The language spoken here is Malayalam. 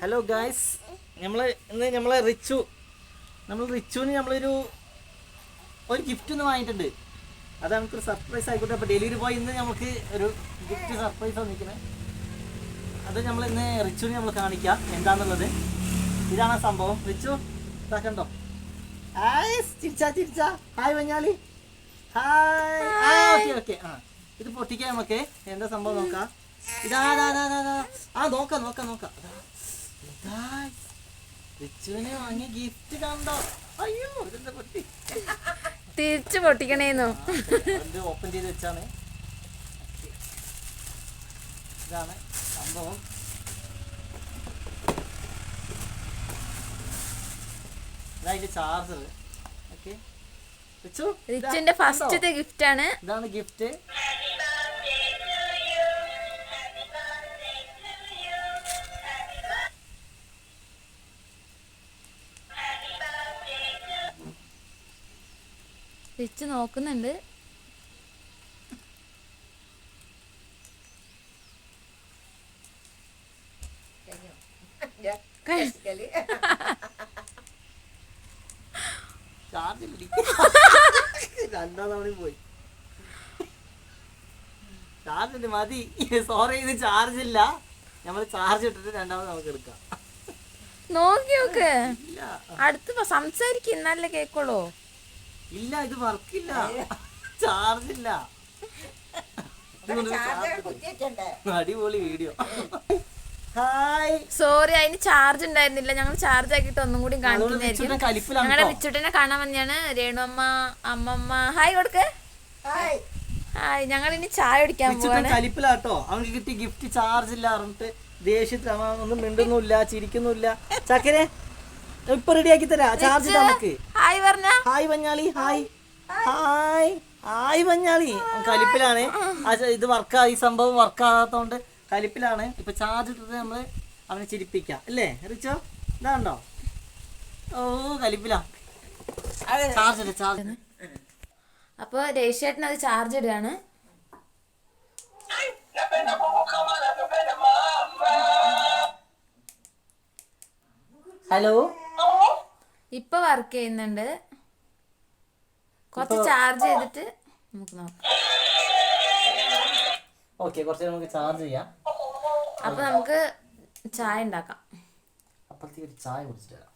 ഹലോ ഗായ്സ്, നമ്മളെ റിച്ചുവിന് നമ്മളൊരു ഗിഫ്റ്റ് ഒന്ന് വാങ്ങിയിട്ടുണ്ട്. അത് നമുക്കൊരു സർപ്രൈസ് ആയിക്കോട്ടെ. അപ്പോൾ ഡെലിവറി ബോയ് ഇന്ന് നമുക്ക് ഒരു ഗിഫ്റ്റ് സർപ്രൈസ് വന്നിരിക്കുന്നത്. അത് നമ്മൾ ഇന്ന് റിച്ചുവിന് നമ്മൾ കാണിക്കാം എന്താണെന്നുള്ളത്. ഇതാണ് സംഭവം. റിച്ചു ഇതാക്കണ്ടോ? ചിരിച്ചാ ഹായ് മഞ്ഞാളി, ഹായ്. ഓക്കെ. ഇത് പൊട്ടിക്കാം നമുക്ക്. എന്താ സംഭവം നോക്കാം. നോക്കാം. റിച്ചുവിന് വാങ്ങിയ ഗിഫ്റ്റ് കണ്ടോ? അയ്യോ, ഇതെന്താ പൊട്ടി? തിരിച്ചു പൊട്ടിക്കണേന്നു. ഓപ്പൺ ചെയ്ത് വെച്ചാണ്. ഇതാണ് സംഭവം. ഇതായിട്ട് ചാർജർ. ഓക്കെ, റിച്ചുവിന്റെ ഫസ്റ്റത്തെ ഗിഫ്റ്റ് ആണ്. ഇതാണ് ഗിഫ്റ്റ്. റിച്ചു നോക്കുന്നുണ്ട്. രണ്ടാം തവണ പോയി. ചാർജ് മതി. സോറി, ഇത് ചാർജ് ഇല്ല. നമ്മൾ ചാർജ് ഇട്ടിട്ട് രണ്ടാമത് നമുക്ക് എടുക്കാം. നോക്കി അടുത്ത് സംസാരിക്കും, എന്നാലേ കേക്കുള്ളൂ. ഇല്ല, ഇത് വർക്കില്ല, ചാർജ് ഇല്ല. അടിപൊളി വീഡിയോ. ഹായ്. സോറി, അതിന് ചാർജ് ഉണ്ടായിരുന്നില്ല. ഞങ്ങൾ ചാർജ് ആക്കിയിട്ട് ഒന്നും കൂടി കാണിക്കുന്നതായിരിക്കും. ഞങ്ങളുടെ റിച്ചുട്ടിനെ കാണാൻ വന്നെയാണ്. രേണു അമ്മമ്മ ഹായ് കൊടുക്ക്. ഹായ്. ഞങ്ങൾ ഇനി ചായ കുടിക്കാൻ പോവാണ്. കലിപ്പിലാട്ടോ. അവർക്ക് കിട്ടിയ ഗിഫ്റ്റ് ചാർജ് ഇല്ല പറഞ്ഞിട്ട് ദേഷ്യത്തിൽ ഒന്നും മിണ്ടുന്നില്ല, ചിരിക്കുന്നില്ല. ചക്കരെ ഇപ്പൊ റെഡിയാക്കി തരാ. ചാർജ് നമുക്ക്. ഹായ് പറഞ്ഞ. ഹായ് മഞ്ഞാളി, ഹായ് മഞ്ഞാളി. കലിപ്പിലാണ്. ഇത് ഈ സംഭവം വർക്കാകാത്തോണ്ട് കലിപ്പിലാണ്. ഇപ്പൊ ചാർജ് ഇട്ടിട്ട് നമ്മള് അവനെ ചിരിപ്പിക്കാം അല്ലേ റിച്ചോ? ഇതാണ്ടോ? ഓ, കലിപ്പിലാ. ചാർജ്. അപ്പൊ രേഷേട്ടൻ അത് ചാർജ് ഇടുകയാണ്. ഹലോ, ഇപ്പൊ വർക്ക് ചെയ്യുന്നുണ്ട്. കുറച്ച് ചാർജ് ചെയ്തിട്ട് നമുക്ക് നോക്കാം. ഓക്കെ, കുറച്ച് നമുക്ക് ചാർജ് ചെയ്യാം. അപ്പൊ നമുക്ക് ചായ ഉണ്ടാക്കാം. അപ്പഴത്തേക്ക് ഒരു ചായ കുടിച്ചിട്ട് വരാം.